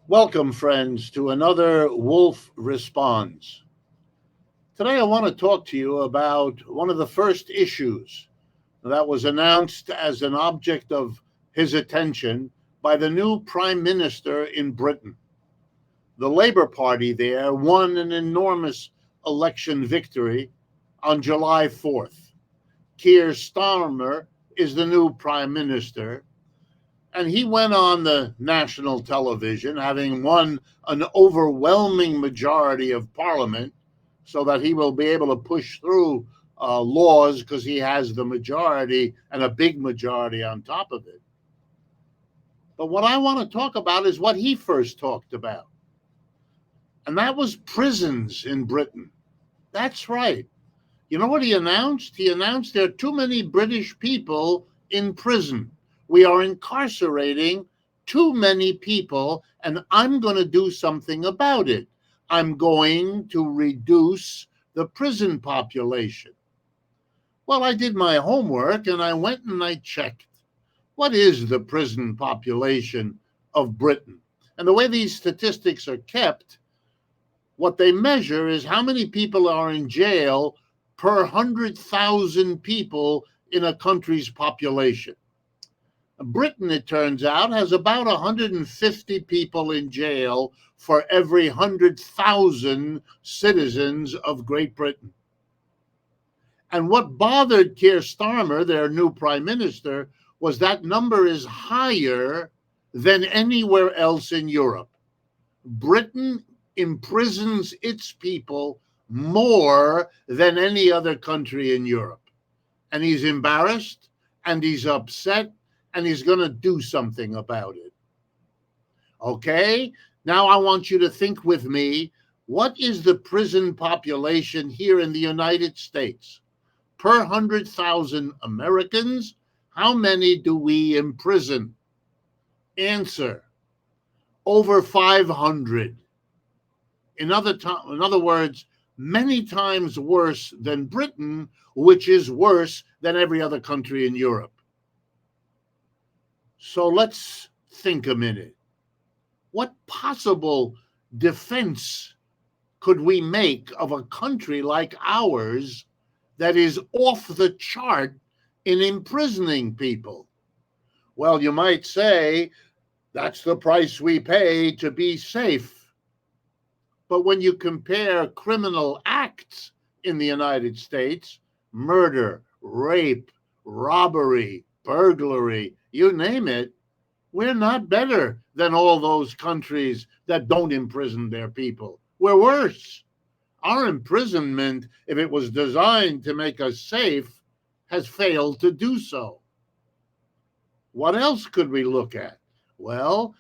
Welcome, friends, to another Wolff Responds. Today, I want to talk to you about one of the first issues that was announced as an object of his attention by the new Prime Minister in Britain. The Labour Party there won an enormous election victory on July 4th. Keir Starmer is the new Prime Minister, and he went on the national television, having won an overwhelming majority of parliament, so that he will be able to push through laws because he has the majority and a big majority on top of it. But what I want to talk about is what he first talked about, and that was prisons in Britain. That's right. You know what he announced? He announced there are too many British people in prison. We are incarcerating too many people, and I'm going to do something about it. I'm going to reduce the prison population. Well, I did my homework and I went and I checked. What is the prison population of Britain? And the way these statistics are kept, what they measure is how many people are in jail per 100,000 people in a country's population. Britain, it turns out, has about 150 people in jail for every 100,000 citizens of Great Britain. And what bothered Keir Starmer, their new prime minister, was that number is higher than anywhere else in Europe. Britain imprisons its people more than any other country in Europe. And he's embarrassed and he's upset and he's going to do something about it. Okay? Now I want you to think with me, what is the prison population here in the United States? Per 100,000 Americans, how many do we imprison? Answer, over 500. In other words, many times worse than Britain, which is worse than every other country in Europe. So let's think a minute. What possible defense could we make of a country like ours that is off the chart in imprisoning people? Well, you might say that's the price we pay to be safe. But when you compare criminal acts in the United States, murder, rape, robbery, burglary, you name it, we're not better than all those countries that don't imprison their people. We're worse. Our imprisonment, if it was designed to make us safe, has failed to do so. What else could we look at? Well,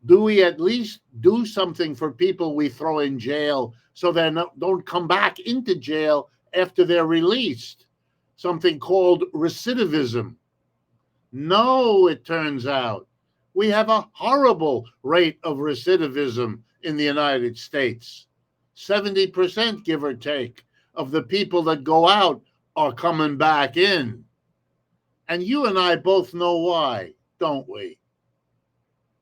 do we at least do something for people we throw in jail so they don't come back into jail after they're released? Something called recidivism. No, it turns out we have a horrible rate of recidivism in the United States. 70%, give or take, of the people that go out are coming back in. And you and I both know why, don't we?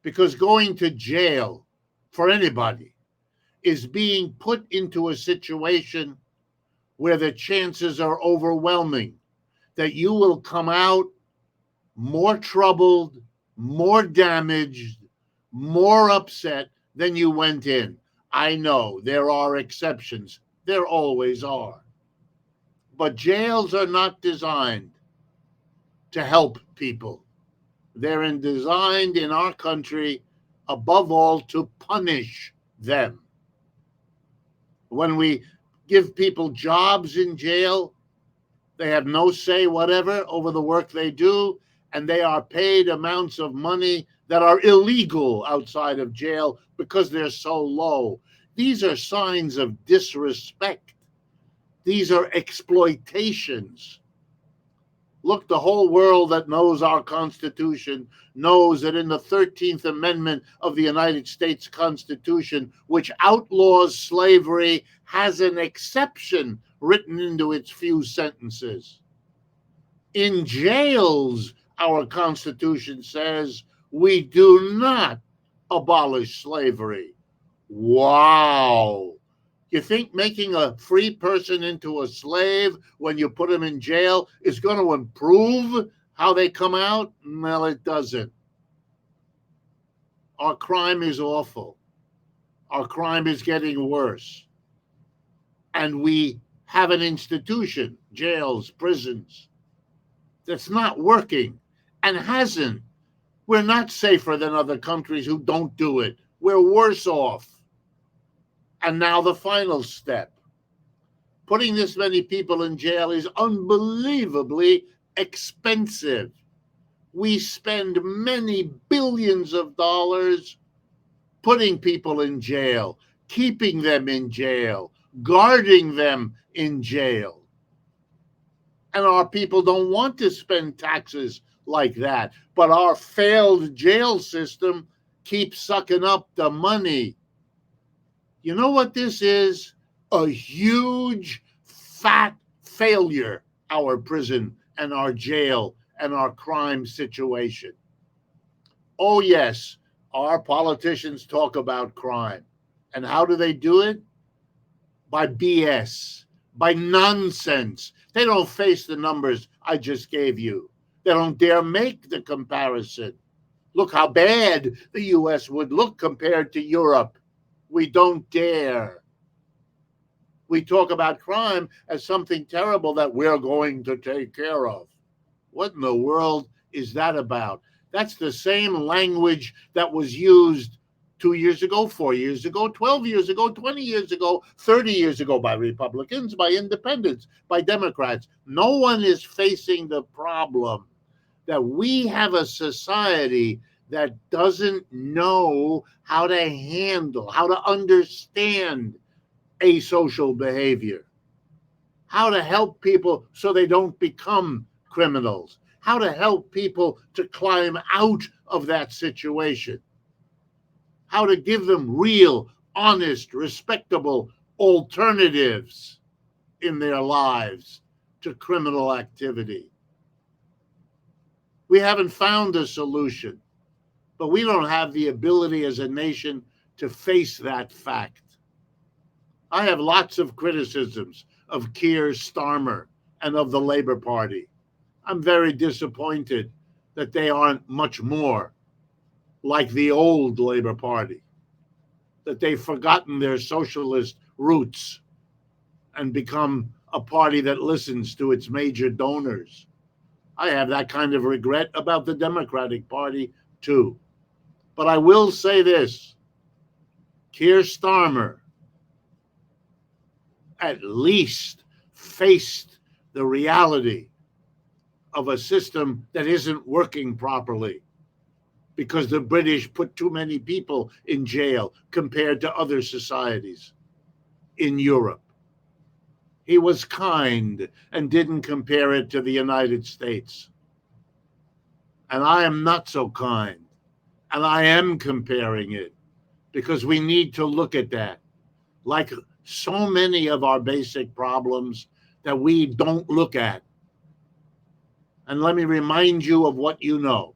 Because going to jail for anybody is being put into a situation where the chances are overwhelming that you will come out more troubled, more damaged, more upset than you went in. I know there are exceptions. There always are. But jails are not designed to help people. They're designed in our country, above all, to punish them. When we give people jobs in jail, they have no say whatever over the work they do, and they are paid amounts of money that are illegal outside of jail because they're so low. These are signs of disrespect. These are exploitations. Look, the whole world that knows our Constitution knows that in the 13th Amendment of the United States Constitution, which outlaws slavery, has an exception written into its few sentences. In jails, our Constitution says we do not abolish slavery. Wow. You think making a free person into a slave when you put them in jail is going to improve how they come out? Well, it doesn't. Our crime is awful. Our crime is getting worse. And we have an institution, jails, prisons, that's not working and hasn't. We're not safer than other countries who don't do it. We're worse off. And now the final step. Putting this many people in jail is unbelievably expensive. We spend many billions of dollars putting people in jail, keeping them in jail, guarding them in jail. And our people don't want to spend taxes like that. But our failed jail system keeps sucking up the money. You know what this is? A huge, fat failure, our prison and our jail and our crime situation. Oh, yes, our politicians talk about crime. And how do they do it? By BS, by nonsense. They don't face the numbers I just gave you. They don't dare make the comparison. Look how bad the US would look compared to Europe. We don't dare. We talk about crime as something terrible that we're going to take care of. What in the world is that about? That's the same language that was used 2 years ago, 4 years ago, 12 years ago, 20 years ago, 30 years ago by Republicans, by independents, by Democrats. No one is facing the problem that we have a society that doesn't know how to handle, how to understand asocial behavior, how to help people so they don't become criminals, how to help people to climb out of that situation, how to give them real, honest, respectable alternatives in their lives to criminal activity. We haven't found a solution, but we don't have the ability as a nation to face that fact. I have lots of criticisms of Keir Starmer and of the Labour Party. I'm very disappointed that they aren't much more like the old Labour Party, that they've forgotten their socialist roots and become a party that listens to its major donors. I have that kind of regret about the Democratic Party, too. But I will say this, Keir Starmer at least faced the reality of a system that isn't working properly because the British put too many people in jail compared to other societies in Europe. He was kind and didn't compare it to the United States. And I am not so kind. And I am comparing it because we need to look at that. Like so many of our basic problems that we don't look at. And let me remind you of what you know.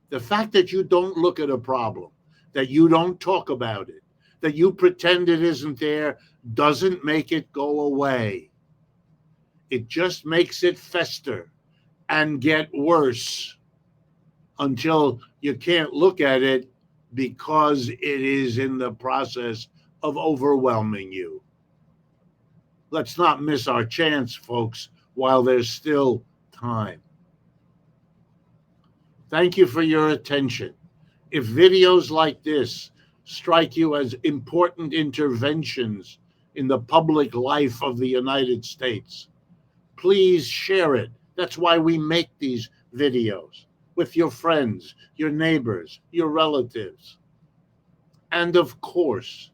The fact that you don't look at a problem, that you don't talk about it, that you pretend it isn't there, doesn't make it go away. It just makes it fester and get worse until you can't look at it because it is in the process of overwhelming you. Let's not miss our chance, folks, while there's still time. Thank you for your attention. If videos like this strike you as important interventions in the public life of the United States, please share it. That's why we make these videos with your friends, your neighbors, your relatives. And of course,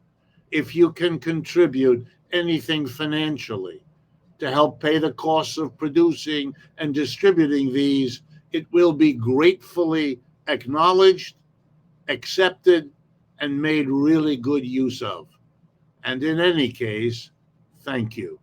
if you can contribute anything financially to help pay the costs of producing and distributing these, it will be gratefully acknowledged, accepted, and made really good use of. And in any case, thank you.